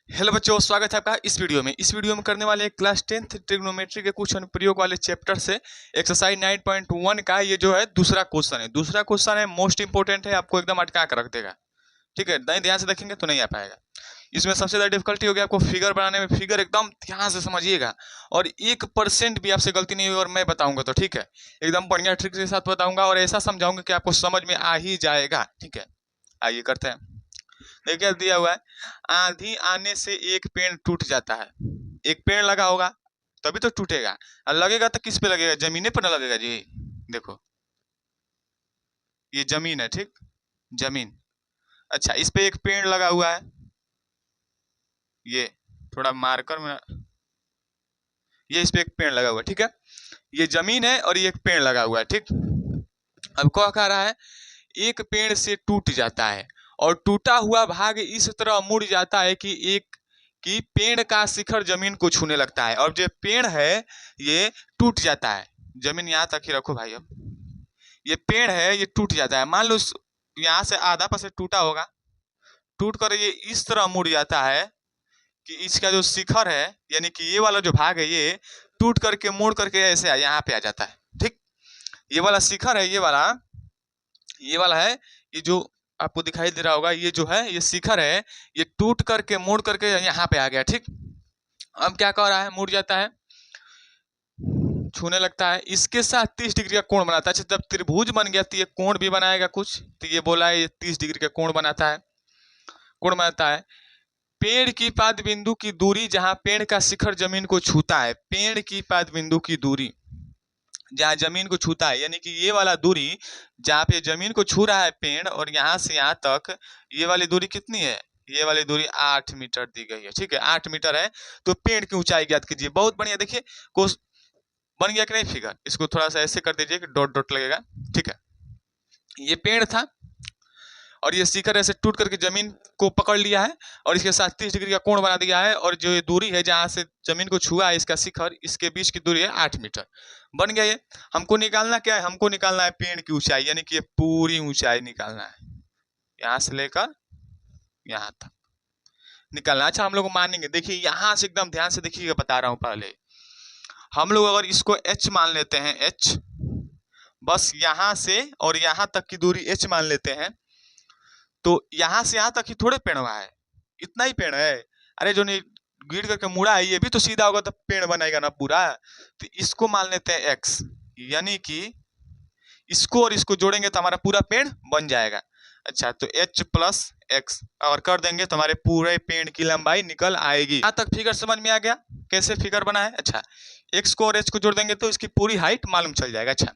Hello बच्चों, स्वागत है आपका इस वीडियो में। करने वाले हैं क्लास 10th ट्रिग्नोमेट्री के कुछ अनुप्रयोग वाले चैप्टर से एक्सरसाइज 9.1 का ये जो है दूसरा क्वेश्चन है। दूसरा क्वेश्चन है मोस्ट इंपोर्टेंट है, आपको एकदम अटका कर रख देगा। ठीक है, नहीं ध्यान से देखेंगे तो नहीं आ पाएगा। इसमें सबसे ज्यादा डिफिकल्टी होगी आपको फिगर बनाने में। फिगर एकदम ध्यान से समझिएगा और 1% भी आपसे गलती नहीं होगी और मैं बताऊंगा तो ठीक है, एकदम बढ़िया ट्रिक के साथ बताऊंगा और ऐसा समझाऊंगा कि आपको समझ में आ ही जाएगा। ठीक है, आइए करते हैं। देखिए दिया हुआ है, आंधी आने से एक पेड़ टूट जाता है। एक पेड़ लगा होगा तभी तो टूटेगा, और लगेगा तो किस पे लगेगा? जमीने पर ना लगेगा जी। देखो ये जमीन है, ठीक, जमीन। अच्छा, इस पे एक पेड़ लगा हुआ है, ये थोड़ा मार्कर में, ये इस पे एक पेड़ लगा हुआ है, ठीक है। ये जमीन है और ये एक पेड़ लगा हुआ है, ठीक। अब क्या कह रहा है, एक पेड़ से टूट जाता है और टूटा हुआ भाग इस तरह मुड़ जाता है कि पेड़ का शिखर जमीन को छूने लगता है और जो पेड़ है ये टूट जाता है। जमीन यहाँ तक ही रखो भाई। अब ये पेड़ है, ये टूट जाता है। मान लो यहाँ से आधा पर से टूटा होगा, टूट कर ये इस तरह मुड़ जाता है कि इसका जो शिखर है, यानी कि ये वाला जो भाग है, ये टूट करके मोड़ करके ऐसे यहाँ पे आ जाता है, ठीक। ये वाला शिखर है, ये वाला है, ये जो आपको दिखाई दे रहा होगा, ये जो है ये शिखर है, ये टूट करके मोड़ करके यहाँ पे आ गया, ठीक। अब क्या कर रहा है, मुड़ जाता है, छूने लगता है, इसके साथ 30 डिग्री का कोण बनाता है। अच्छा, जब त्रिभुज बन गया तो ये कोण भी बनाएगा कुछ, तो ये बोला है ये 30 डिग्री का कोण बनाता है, कोण बनाता है। पेड़ की पाद बिंदु की दूरी जहां पेड़ का शिखर जमीन को छूता है, पेड़ की पाद बिंदु की दूरी जहाँ जमीन को छूता है, यानी कि ये वाला दूरी जहाँ पे जमीन को छू रहा है पेड़, और यहाँ से यहाँ तक ये वाली दूरी कितनी है? ये वाली दूरी 8 मीटर दी गई है, ठीक है, 8 मीटर है। तो पेड़ की ऊंचाई ज्ञात कीजिए। बहुत बढ़िया, देखिए कोस बन गया कि नहीं फिगर। इसको थोड़ा सा ऐसे कर दीजिए कि डॉट डॉट लगेगा, ठीक है। ये पेड़ था और ये शिखर ऐसे टूट करके जमीन को पकड़ लिया है और इसके साथ 30 डिग्री का कोण बना दिया है, और जो ये दूरी है जहां से जमीन को छुआ है इसका शिखर, इसके बीच की दूरी है 8 मीटर। बन गया ये। हमको निकालना क्या है? हमको निकालना है पेड़ की ऊंचाई, यानी कि ये पूरी ऊंचाई निकालना है, यहाँ से लेकर यहाँ तक निकालना। अच्छा, हम लोग मानेंगे, देखिए यहाँ से एकदम ध्यान से देखिएगा, बता रहा हूँ। पहले हम लोग अगर इसको h मान लेते हैं, h, बस यहाँ से और यहाँ तक की दूरी h मान लेते हैं, तो यहाँ से यहाँ तक ही थोड़े पेड़ हुआ है, इतना ही पेड़ है। अरे जो नहीं गिर करके मुड़ा है ये भी तो सीधा होगा, तो पेड़ बनेगा ना पूरा। तो इसको मान लेते हैं x, यानी कि इसको और इसको जोड़ेंगे तो हमारा पूरा पेड़ बन जाएगा। अच्छा, तो h प्लस x और कर देंगे तो हमारे पूरे पेड़ की लंबाई निकल आएगी। यहाँ तक फिगर समझ में आ गया कैसे फिगर बना है? अच्छा, x को और h को जोड़ देंगे तो इसकी पूरी हाइट मालूम चल जाएगा। अच्छा,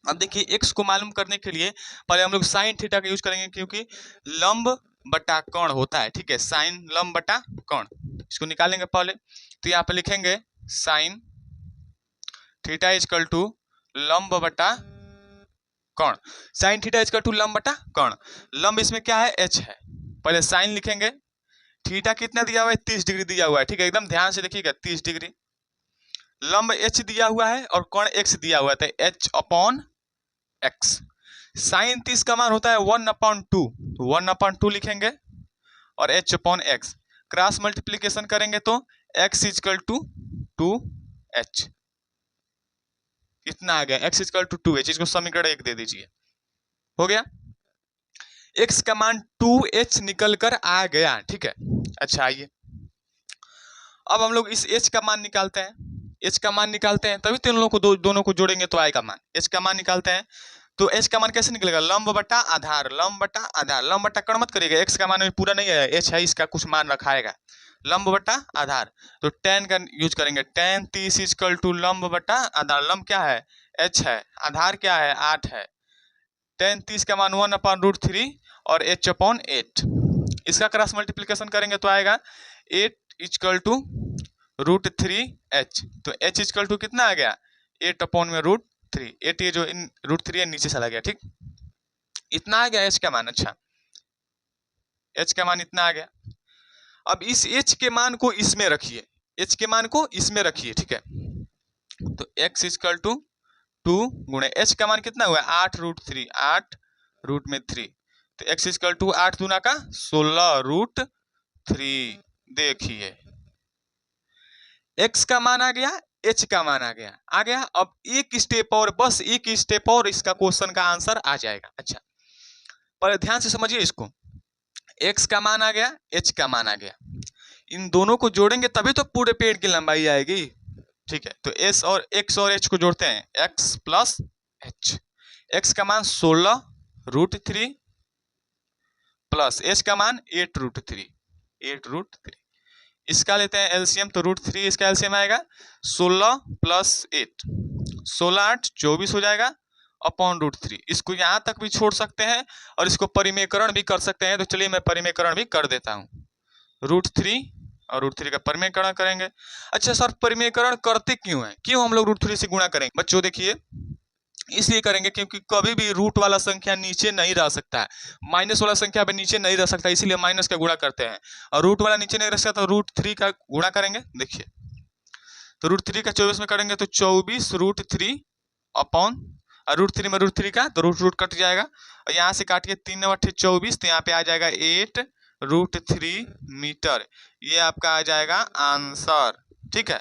अब देखिए x को मालूम करने के लिए पहले हम लोग साइन थीटा का यूज करेंगे, क्योंकि लंब बटा कोण होता है, ठीक है, साइन लंब बटा कोण। इसको निकालेंगे पहले, तो यहाँ पे लिखेंगे साइन थीटा इजकल टू लंब बटा कोण। साइन थीटा इजकल टू लंब बटा कोण। लंब इसमें क्या है? h है। पहले साइन लिखेंगे, थीटा कितना दिया हुआ है? 30 डिग्री दिया हुआ है, ठीक है, एकदम ध्यान से देखिएगा, 30 डिग्री। लंब h दिया हुआ है और कोण x दिया हुआ है, तो h अपॉन x। साइन 30 का मान होता है 1/2, 1/2 लिखेंगे और h upon x। Cross multiplication करेंगे तो x इजकल टू 2h, इतना आ गया, x इजकल टू 2h। इसको समीकरण 1 दे दीजिए, हो गया। x का मान 2h निकल कर आ गया, ठीक है। अच्छा, आइए अब हम लोग इस h का मान निकालते हैं। h का मान निकालते हैं तभी तीन लोगों को दोनों को जोड़ेंगे तो आएगा मान। h का मान निकालते हैं तो h का मान कैसे निकलेगा? लंब बटा आधार, लंब बटा आधार। लंब बटा कण मत करिएगा, x का मान पूरा नहीं है, h है, इसका कुछ मान रखा है। लंब बटा आधार, तो tan का यूज करेंगे, tan 30 इजकल टू लंब बटा आधार। लंब क्या है? h है, आधार क्या है? 8 है। tan 30 का मान 1/√3 और h अपॉन 8। इसका क्रॉस मल्टीप्लीकेशन करेंगे तो आएगा 8 इजकल टू √3h। तो h इजकल टू कितना आ गया? 8 अपॉन में √3। 8 ये जो √3 है नीचे चला गया, ठीक, इतना आ गया h का मान। अच्छा, h का मान इतना आ गया। अब इस h के मान को इसमें रखिए, h के मान को इसमें रखिए, ठीक है। तो x इजकल टू 2 गुणे h का मान कितना हुआ? 8√3, 8 रूट में 3, तो x इजकल टू 8 दूना का 16 √3। देखिए x का मान आ गया, h का मान आ गया। अब एक स्टेप और, बस एक स्टेप और इसका क्वेश्चन का आंसर आ जाएगा। अच्छा पर ध्यान से समझिए इसको, x का मान आ गया, h का मान आ गया, इन दोनों को जोड़ेंगे तभी तो पूरे पेड़ की लंबाई आएगी। ठीक है, तो s और x और h को जोड़ते हैं, x प्लस h। x का मान 16√3 प्लस h का मान 8√3। इसका लेते हैं एलसीएम, तो √3 इसका एलसीएम आएगा 16 प्लस 8, 16 8 24 हो जाएगा अपॉन √3। इसको यहां तक भी छोड़ सकते हैं और इसको परिमेयकरण भी कर सकते हैं। तो चलिए मैं परिमेयकरण भी कर देता हूं, √3 और √3 का परिमेयकरण करेंगे। अच्छा सर परिमेयकरण करते क्यों है, क्यों हम लोग √3 से गुणा करेंगे? बच्चों देखिए इसलिए करेंगे क्योंकि कभी भी रूट वाला संख्या नीचे नहीं रह सकता है, माइनस वाला संख्या भी नीचे नहीं रह सकता, इसीलिए माइनस का गुणा करते हैं। और रूट वाला नीचे नहीं रह सकता तो √3 का गुणा करेंगे। देखिए तो √3 का 24 में करेंगे तो 24√3 अपॉन, और √3 में √3 का तो रूट कट जाएगा, और यहाँ से काट के 3 9 24, तो यहाँ पे आ जाएगा 8√3 मीटर। ये आपका आ जाएगा आंसर। ठीक है,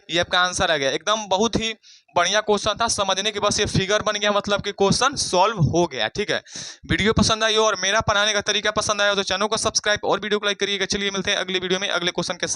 ये आपका आंसर आ गया। एकदम बहुत ही बढ़िया क्वेश्चन था, समझने के बस ये फिगर बन गया, मतलब कि क्वेश्चन सॉल्व हो गया। ठीक है, वीडियो पसंद आई हो और मेरा पढ़ाने का तरीका पसंद आया हो तो चैनल को सब्सक्राइब और वीडियो को लाइक करिएगा। चलिए मिलते हैं अगले वीडियो में अगले क्वेश्चन के साथ।